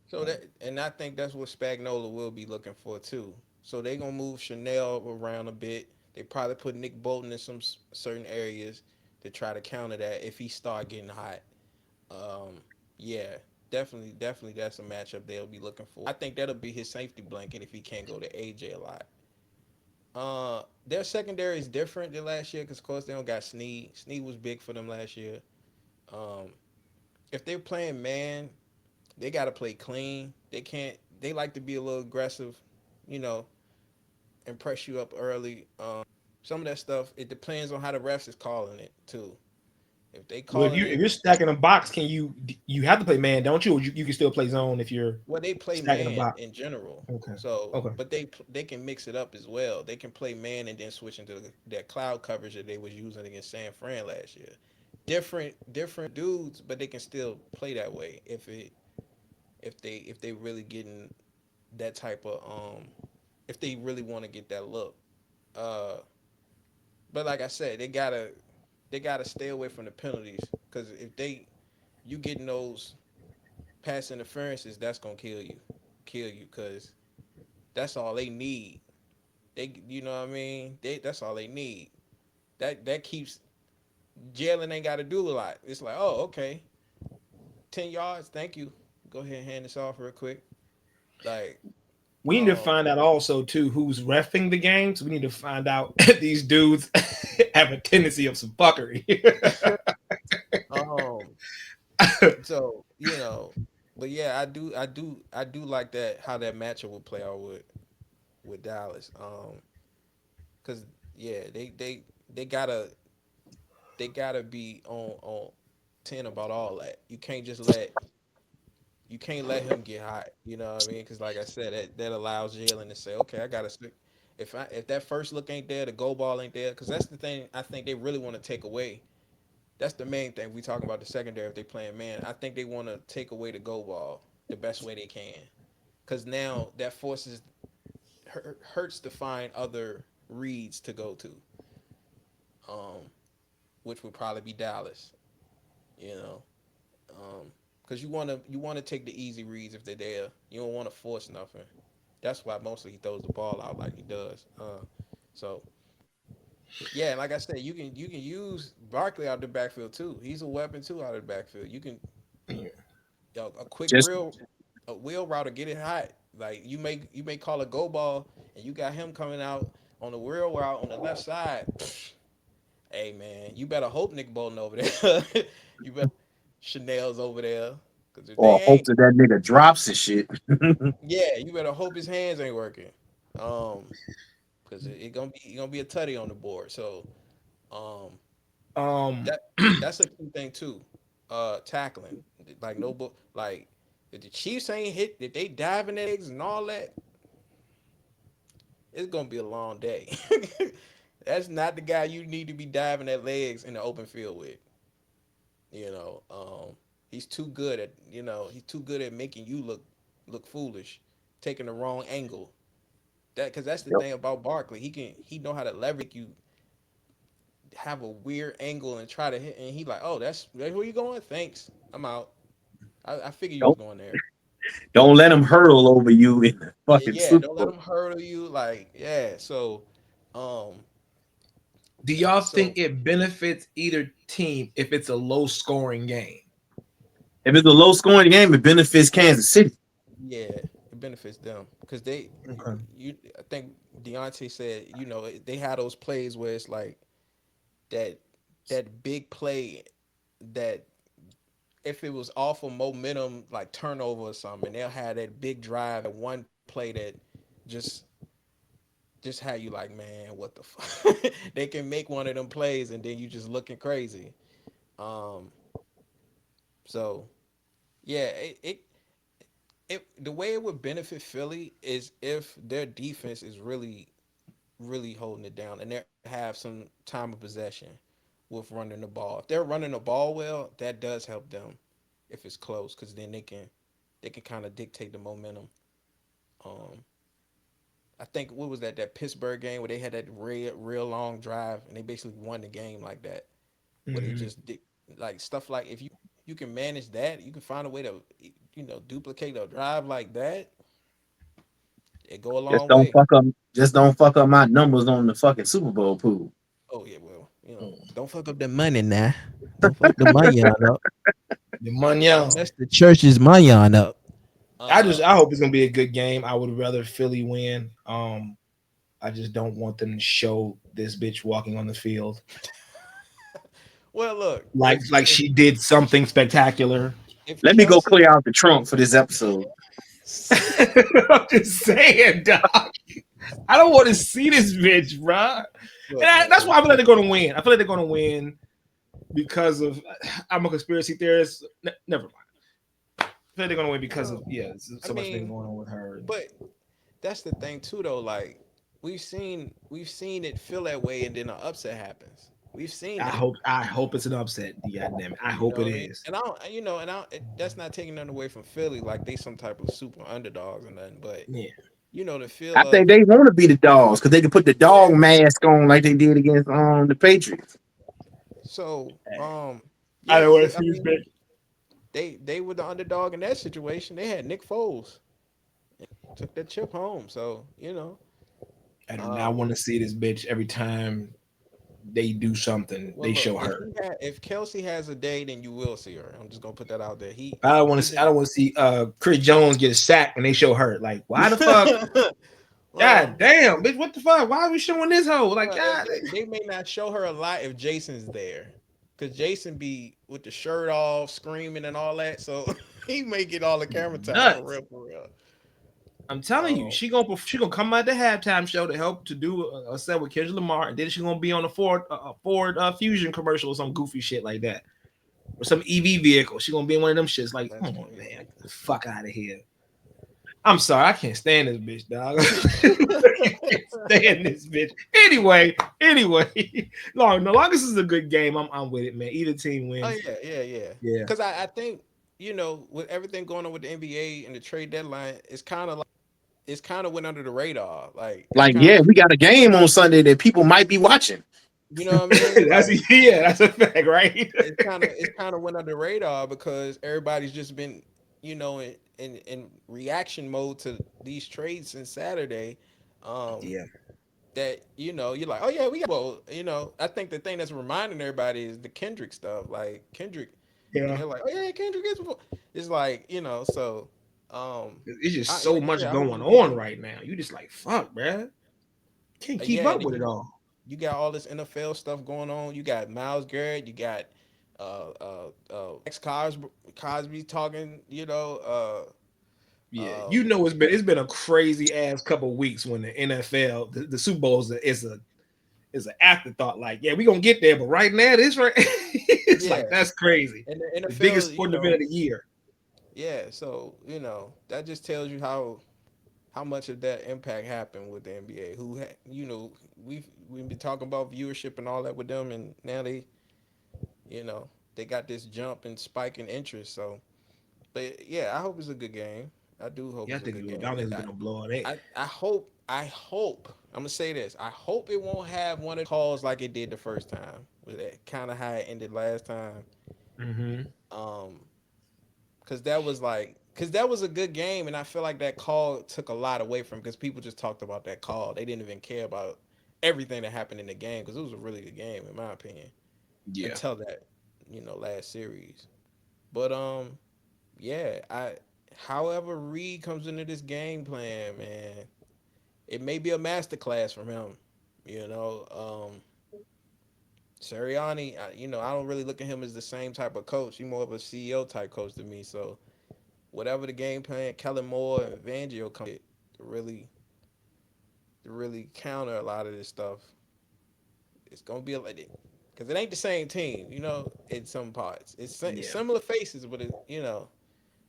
So and I think that's what Spagnola will be looking for too. So they gonna move Chanel around a bit. They probably put Nick Bolton in some certain areas to try to counter that if he start getting hot. Um, yeah, definitely, that's a matchup they'll be looking for. I think that'll be his safety blanket if he can't go to AJ a lot. Their secondary is different than last year because of course they don't got Snead. Snead was big for them last year. Um, if they're playing man, they got to play clean. They can't. They like to be a little aggressive, you know, and press you up early. Some of that stuff it depends on how the refs is calling it too. If they Well, if calling if it you're stacking a box, you have to play man, don't you? Or you can still play zone if you're well, they play stacking a man box. in general. Okay. So, Okay. but they can mix it up as well. They can play man and then switch into that cloud coverage that they was using against San Fran last year. Different dudes, but they can still play that way if they really getting that type of if they really want to get that look. Uh, but like I said, they gotta stay away from the penalties because if you getting those pass interferences, that's gonna kill you because that's all they need. You know what I mean? That's all they need. That keeps Jalen ain't got to do a lot. It's like, oh, okay, 10 yards, thank you. Go ahead and hand this off real quick. Like, We need to um, find out also too who's refing the games. We need to find out if these dudes have a tendency of some fuckery. um, so but yeah, I do like that how that matchup would play out with Dallas. Cause yeah, they gotta be on 10 about all that. You can't let him get hot. You know what I mean? Because like I said, that allows Jalen to say, okay, I gotta stick. If that first look ain't there, the go ball ain't there. Because that's the thing I think they really want to take away. That's the main thing we talking about the secondary if they playing man. I think they want to take away the go ball. the best way they can, because now that forces hurts to find other reads to go to, which would probably be Dallas, you know, because you want to take the easy reads if they're there. You don't want to force nothing. That's why mostly he throws the ball out like he does. So yeah, like I said, you can use Barkley out the backfield too. He's a weapon too out of the backfield. You can a quick Just a wheel route to get it hot. Like you may call a go ball and you got him coming out on the wheel route on the left side. Hey man, you better hope Nick Bolton over there. You better Chanel's over there. Cause if they or hope ain't, that that nigga drops his shit. yeah, you better hope his hands ain't working. Cause it gonna be a tutty on the board. So um Um, that that's a key thing too. Tackling. Like no book like if the Chiefs ain't hit, if they diving eggs and all that, it's gonna be a long day. That's not the guy you need to be diving at legs in the open field with. You know, he's too good at he's too good at making you look foolish, taking the wrong angle. Because that's the Yep. thing about Barkley. He know how to leverage you, have a weird angle and try to hit, and he like, oh, that's where you going? Thanks, I'm out. I figured you was Don't going there. don't let him hurl over you in the Yeah, fucking yeah, Super don't let Bowl. him hurdle you. Like, yeah. Um, do y'all so think it benefits either team if it's a low scoring game? If it's a low scoring game, it benefits Kansas City. yeah, it benefits them because Okay. I think Deontay said, they had those plays where it's like that big play that if it was off of momentum, like turnover or something, they'll have that big drive at one play that just had you like, man, what the fuck? They can make one of them plays and then you just looking crazy. Um, so yeah, the way it would benefit Philly is if their defense is really, really holding it down and they have some time of possession with running the ball. If they're running the ball well, that does help them if it's close, because then they can kind of dictate the momentum. Um, I think what was that Pittsburgh game where they had that real long drive and they basically won the game like that, where they Mhm. just like stuff like if you can manage that, you can find a way to duplicate a drive like that. It go a Just long don't way. fuck up. Just don't fuck up my numbers on the fucking Super Bowl pool. Oh yeah, well, Mm. don't fuck up the money now. Don't fuck the money on up. The Munyon. Don't mess the church's money on up. Uh, I hope it's gonna be a good game. I would rather Philly win. I just don't want them to show this bitch walking on the field well, look, like she did something spectacular. if Let me go Kelsey, clear out the trunk for this episode. I'm just saying, dog. I don't want to see this bitch, bro. look, And man, that's why I feel like they're going to win. I feel like they're going to win because of I'm a conspiracy theorist. Never mind. I feel like they're going to win because of I so much thing mean, going on with her. but that's the thing too, though. Like we've seen it feel that way, and then an upset happens. We've seen that. I hope it's an upset. Goddamn it. I You hope know it what I mean? is. And I don't, that's not taking nothing away from Philly, like they some type of super underdogs or nothing. But Yeah. the I feel think of they want to be the dogs because they can put the yeah. dog mask on like they did against the Patriots. So I yeah, don't want to I see this mean bitch. they were the underdog in that situation. They had Nick Foles took that chip home. So I do not um, want to see this bitch every time they do something. well, They look, show her. if Kelsey has a day, then you will see her. I'm just gonna put that out there. I don't want to. He's See, I don't want to see Chris Jones get a sack when they show her. Like, why the fuck? God well, damn, bitch, what the fuck? Why are we showing this hoe? Like, well, if God, they may not show her a lot if Jason's there, because Jason be with the shirt off, screaming and all that. So he may get all the camera time for nuts. real, for real. I'm telling you, Um, she gonna come out the halftime show to help to do a set with Kendrick Lamar, and then she gonna be on a Ford Fusion commercial or some goofy shit like that, or some EV vehicle. She gonna be in one of them shits. Like, that's come on, crazy. man, get the fuck out of here. I'm sorry, I can't stand this bitch, dog. I can't stand this bitch. Anyway, no, long as this is a good game, I'm with it, man. Either team Oh wins. yeah, yeah, yeah. Yeah. Because I think with everything going on with the NBA and the trade deadline, it's kind of went under the radar. Like it's Like, kind yeah, of, we got a game on Sunday that people might be watching. you know what I mean? That's Like that's a fact, right? it's kind of went under the radar because everybody's just been, in reaction mode to these trades since Saturday. Um, Yeah. that you're like, oh yeah, we got. Well, I think the thing that's reminding everybody is the Kendrick stuff. Like Kendrick, and Yeah. they're like, oh yeah, Kendrick is. It's like so. It's just I so like I much said, I hope going it's a good on game. right now. You just like fuck, man. Can't keep Yeah, and up then with it all. you got all this NFL stuff going on. You got Miles Garrett. You got ex Cosby talking. Yeah, Um, it's been a crazy ass couple of weeks when the NFL the Super Bowl is an afterthought. Like, yeah, we gonna get there, but right now, this right, it's yeah, like that's crazy. and the The biggest NFL, sporting event of the year. yeah. So that just tells you how much of that impact happened with the NBA. We've been talking about viewership and all that with them, and now you know they got this jump and spike in interest. So, but yeah, I hope it's a good game. I do hope Yeah, I it's a think good I game. don't think it's gonna blow on it. I hope. I'm gonna say this. I hope it won't have one of the calls like it did the first time. With that kind of how it ended last time. Mm-hmm. Um, because that was a good game, and I feel like that call took a lot away from because people just talked about that call. They didn't even care about everything that happened in the game because it was a really good game in my opinion Yeah, until that last series. But yeah, however Reed comes into this game plan, man, it may be a masterclass from him. Sirianni, I don't really look at him as the same type of coach. He's more of a CEO type coach to me. So whatever the game plan, Kellen Moore and Fangio come to really counter a lot of this stuff. It's gonna be like because it ain't the same team, in some parts. It's yeah, similar faces, but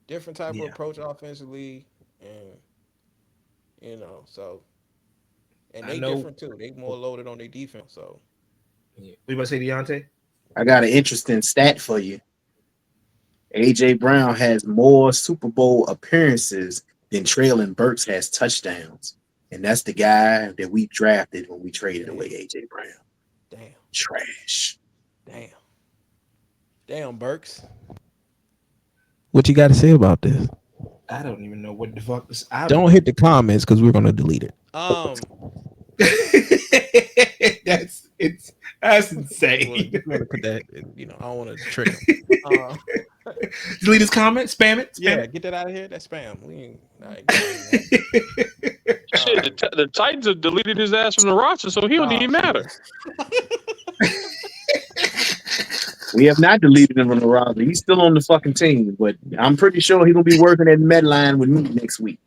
different type of yeah. approach offensively, and so and I they know. different too. They more loaded on their defense. So Yeah. What you about to say, Deontay? I got an interesting stat for you. AJ Brown has more Super Bowl appearances than Traylon Burks has touchdowns. And that's the guy that we drafted when we traded damn, away AJ Brown. damn, Trash. damn, damn, Burks. What you got to say about this? I don't even know what the fuck this. Don't hit the comments because we're gonna delete it. That's insane. Just want to put that. I don't want to trigger. Delete his comment, spam it. Yeah, Spam get that out of here. That's spam. We ain't. it. Shit, the Titans have deleted his ass from the roster, so he don't even matter. We have not deleted him on the roster. He's still on the fucking team, but I'm pretty sure he's gonna be working at Medline with me next week.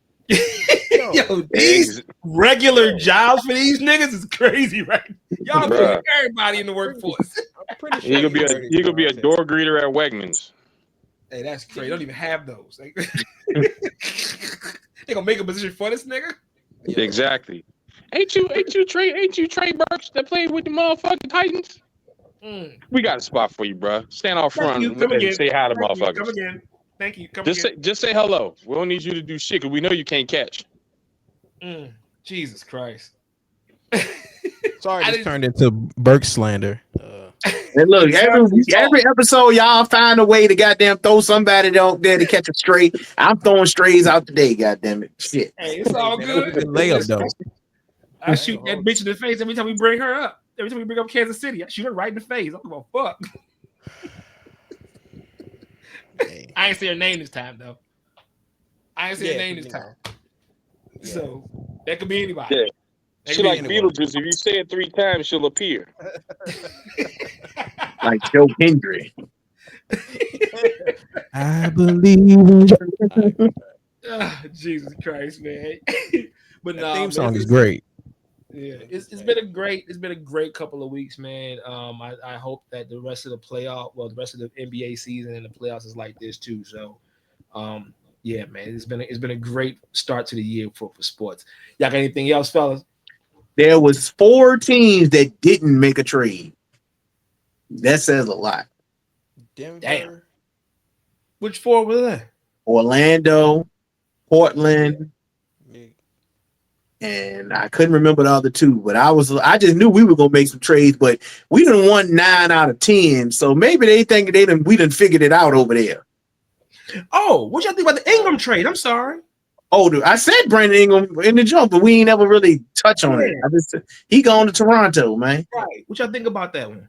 Yo, these regular jobs for these niggas is crazy, right? Y'all put everybody in the workforce. I'm pretty sure He gonna be a door greeter at Wegmans. Hey, that's crazy. They don't even have those. They gonna make a position for this nigga? Yeah. Exactly. Ain't you Trey Burks that played with the motherfucking Titans? We got a spot for you, bro. Stand out front and say hi to motherfuckers. Come again. Thank you. Just say hello. We don't need you to do shit because we know you can't catch. Jesus Christ. Sorry, this turned into Burke slander. And look, every episode, y'all find a way to goddamn throw somebody out there to catch a stray. I'm throwing strays out today, goddamn it. Shit. Hey, it's all good. Layup though. I shoot that bitch in the face every time we bring her up. Every time we bring up Kansas City, I shoot her right in the face. I'm gonna fuck. I ain't say her name this time though. Yeah. So that could be anybody. Yeah. She like Beetlejuice. If you say it 3 times, she'll appear. Like Joe Hendry. I believe in you. Jesus Christ, man. But that theme song is great. Yeah, it's been a great couple of weeks, man. I hope that the rest of the NBA season and the playoffs is like this too. So, yeah, man, it's been a great start to the year for sports. Y'all got anything else, fellas? There was 4 teams that didn't make a trade. That says a lot. Denver. Damn. Which four was that? Orlando, Portland, Yeah. and I couldn't remember the other two. But I just knew we were gonna make some trades, but we didn't want 9 out of 10. So maybe they think we done figured it out over there. Oh, what y'all think about the Ingram trade? I'm sorry. Oh, dude, I said Brandon Ingram in the jump, but we ain't never really touch on it. He gone to Toronto, man. Right. What y'all think about that one?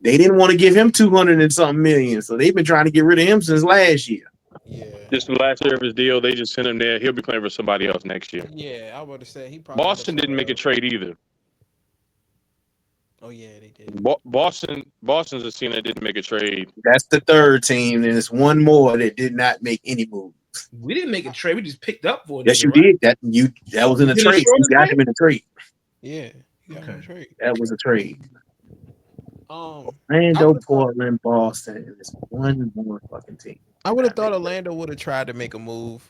They didn't want to give him 200 and something million, so they've been trying to get rid of him since last year. Yeah. Just the last year of his deal, they just sent him there. He'll be playing for somebody else next year. Yeah, I would have said he probably. Boston didn't make a trade either. Oh yeah, they did. Boston's a team that didn't make a trade. That's the third team, and it's one more that did not make any moves. We didn't make a trade. We just picked up for it. Yes, you did. That was in a trade. You got him in a trade. Yeah, you got him in a trade. That was a trade. Orlando, Portland, Boston, and it's one more fucking team. I would have thought Orlando would have tried to make a move.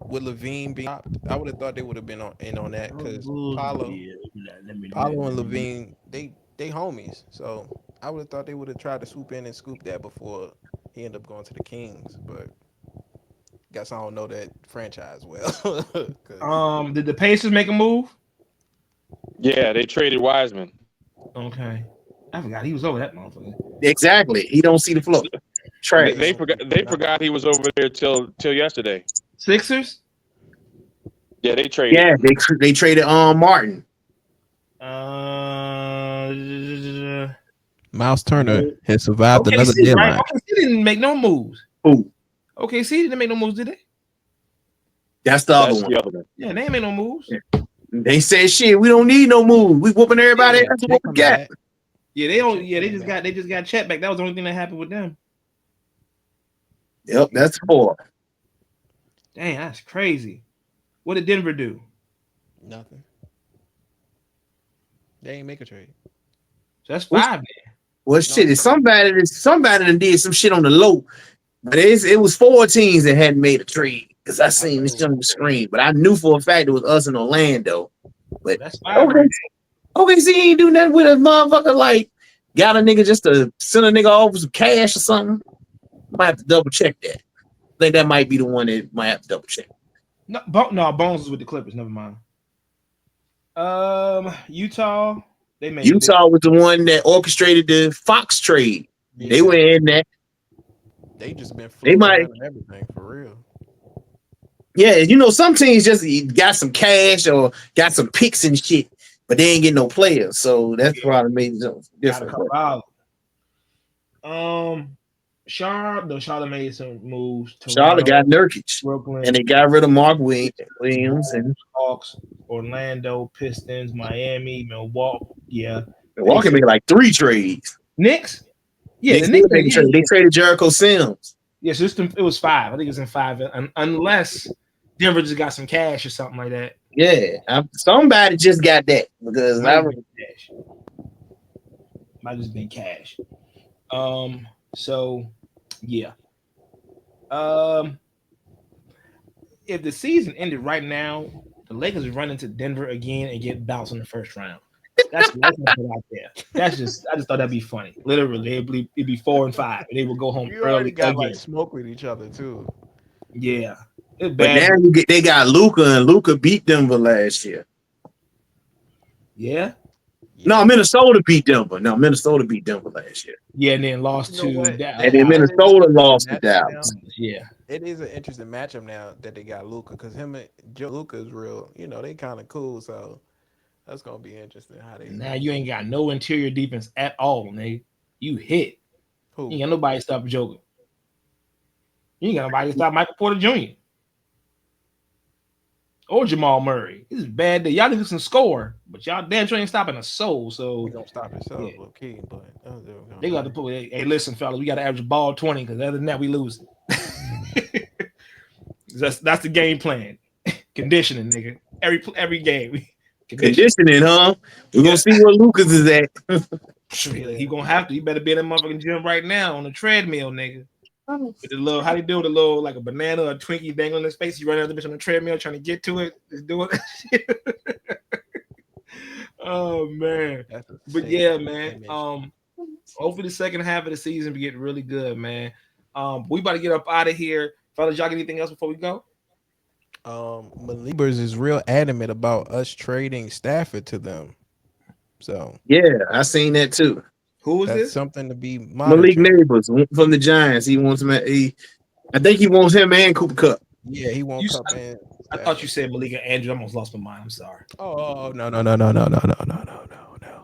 With Levine being, I would have thought they would have been in on that because Paolo and Levine, they homies. So I would have thought they would have tried to swoop in and scoop that before he ended up going to the Kings. But guess I don't know that franchise well. Did the Pacers make a move? Yeah, they traded Wiseman. Okay, I forgot he was over that motherfucker. Exactly. He don't see the flow. Trash. They forgot he was over there till yesterday. Sixers? Yeah, they traded. Yeah, they traded Martin. Miles Turner has survived another deadline. Right? OKC didn't make no moves. Who? OKC didn't make no moves, did they? That's the other one. Yeah, they ain't made no moves. Yeah. They said shit. We don't need no move. We whooping everybody. That's what we got. Yeah, they don't. Yeah, they just got Chet back. That was the only thing that happened with them. Yep, that's 4. Dang, that's crazy. What did Denver do? Nothing. They ain't make a trade. So that's 5 then. Well, shit, it's somebody that did some shit on the low, but it was 4 teams that hadn't made a trade because I seen this on the screen. But I knew for a fact it was us in Orlando. But that's 5. Okay, see, he ain't do nothing with a motherfucker. Like, got a nigga just to send a nigga off with some cash or something. Might have to double check that. I think that might be the one that might have to double check. No, Bones was with the Clippers. Never mind. Utah. Utah was the one that orchestrated the Fox trade. Yeah. They were in that. They just been everything for real. Yeah, you know, some teams just got some cash or got some picks and shit, but they ain't getting no players. So that's probably made it different. Charlotte made some moves. Charlotte got Nurkic, Brooklyn, and they got rid of Mark Williams and Hawks, Orlando, Pistons, Miami, Milwaukee. Yeah, Milwaukee made like 3 trades. Knicks, yeah, the Knicks they traded Jericho Sims. Yes, it was 5. I think it was in 5, unless Denver just got some cash or something like that. Yeah, somebody just got that because might just been cash. So, yeah. If the season ended right now, the Lakers would run into Denver again and get bounced in the first round. That's out there. I just thought that'd be funny. Literally, it'd be 4 and 5, and they would go home early. Got like smoke with each other too. Yeah, but now they got Luka, and Luka beat Denver last year. Yeah. No, Minnesota beat Denver. No, Minnesota beat Denver last year. Yeah, and then lost to Dallas. And then Minnesota lost to Dallas. Yeah. It is an interesting matchup now that they got Luka because him and Luka is real. You know, they kind of cool. So that's gonna be interesting how they. Now you ain't got no interior defense at all, nigga. You hit. Who? You ain't got nobody to stop Joker. You ain't got nobody to stop Michael Porter Jr. Or Jamal Murray. This is bad day. Y'all niggas can score, but y'all damn sure ain't stopping a soul. So we don't stop ourselves, okay. But they got to put. Hey, listen, fellas, we got to average ball 20 because other than that, we lose. that's the game plan. Conditioning, nigga. Every game. Conditioning, huh? We're gonna see where Lucas is at. He gonna have to. He better be in that motherfucking gym right now on the treadmill, nigga. With the little, how they do the little like a banana or a Twinkie dangling in his face. You run out the bitch on the treadmill trying to get to it. Just do it. Oh man. But yeah, man. Hopefully the second half of the season be getting really good, man. We about to get up out of here, fellas. Y'all got anything else before we go? Maliebers is real adamant about us trading Stafford to them. So Yeah, I seen that too. Who is that's this? something to be Malik monitored. Neighbors from the Giants. He wants him. I think he wants him and Cooper Cup. Yeah, he won't You, come in. I thought you said Malika Andrews. I almost lost my mind. I'm sorry. Oh no.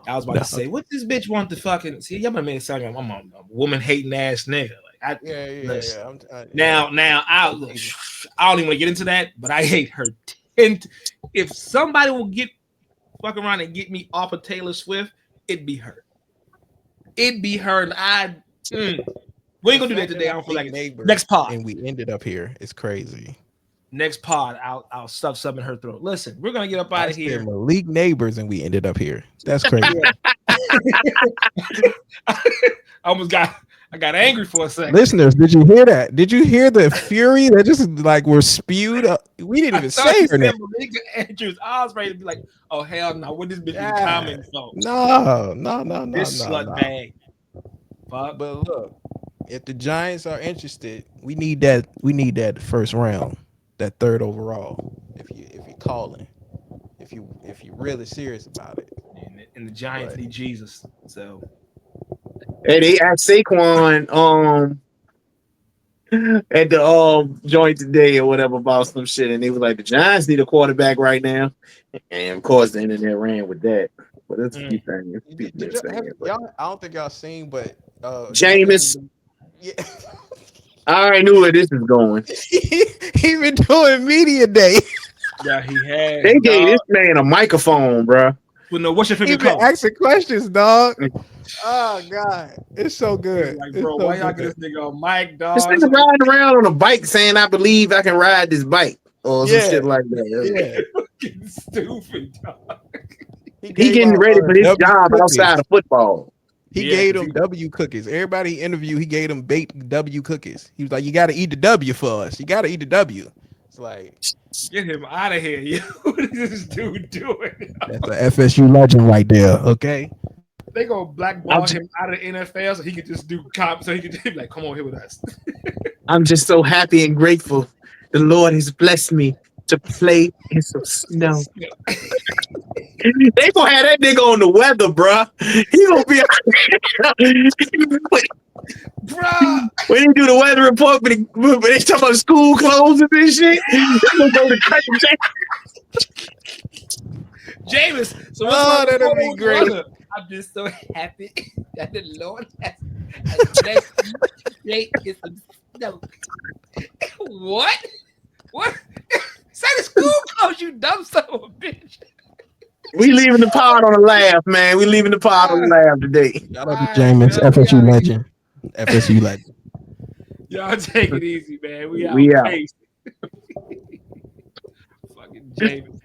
I was about to say, what this bitch want to fucking see? Y'all made it sound like I'm a woman hating ass nigga. Like listen. Now I don't even want to get into that, but I hate her. And if somebody will get fuck around and get me off of Taylor Swift, it'd be her. It'd be her, and we ain't gonna do that today. I don't feel like it. Next pod, and we ended up here. It's crazy. Next pod, I'll stuff something in her throat. Listen, we're gonna get up out of here. Malik Neighbors, and we ended up here. That's crazy. I got angry for a second. Listeners, did you hear that? Did you hear the fury that just like were spewed? We didn't even say her name. Malika Andrews. I was ready to be like, oh hell no, what this bitch be commenting for? No. This slut bag. But look, if the Giants are interested, we need that first round, that third overall. If you're calling, if you're really serious about it. And the Giants need Jesus. So Hey, they asked Saquon at the joint today or whatever about some shit, and they was like, the Giants need a quarterback right now. And of course the internet ran with that. But that's a few things. I don't think y'all seen, but Jameis. Yeah. I already knew where this is going. he been doing media day. Yeah, he has. They gave this man a microphone, bro. Well, no, what's your favorite He been color? asking questions, dog. Oh God, it's so good. Like, bro, why y'all get this nigga on mic, dog? This nigga riding around on a bike saying, I believe I can ride this bike. Or some shit like that. Yeah. Stupid, dog. He getting ready for his job outside of football. He gave them W cookies. Everybody he interviewed, he gave them baked W cookies. He was like, you got to eat the W for us. You got to eat the W. It's like, get him out of here, yo. What is this dude doing? That's an FSU legend right there, okay? They gonna blackball him out of the NFL so he could just do comp, so he could just be like, come on here with us. I'm just so happy and grateful. The Lord has blessed me to play in some snow. They gonna have that nigga on the weather, bruh. He gonna be bruh. When he do the weather report, but they talk about school clothes and this shit. They gonna go to Jameis. So that'll be great. Weather? I'm just so happy that the Lord has blessed me to play in some snow. What? Say the school clothes, you dumb son of a bitch. We leaving the pod on a laugh, man. We leaving the pod on a laugh today. Shout out to Jameis, FSU legend. FSU legend. Y'all take it easy, man. We out. Fucking Jameis.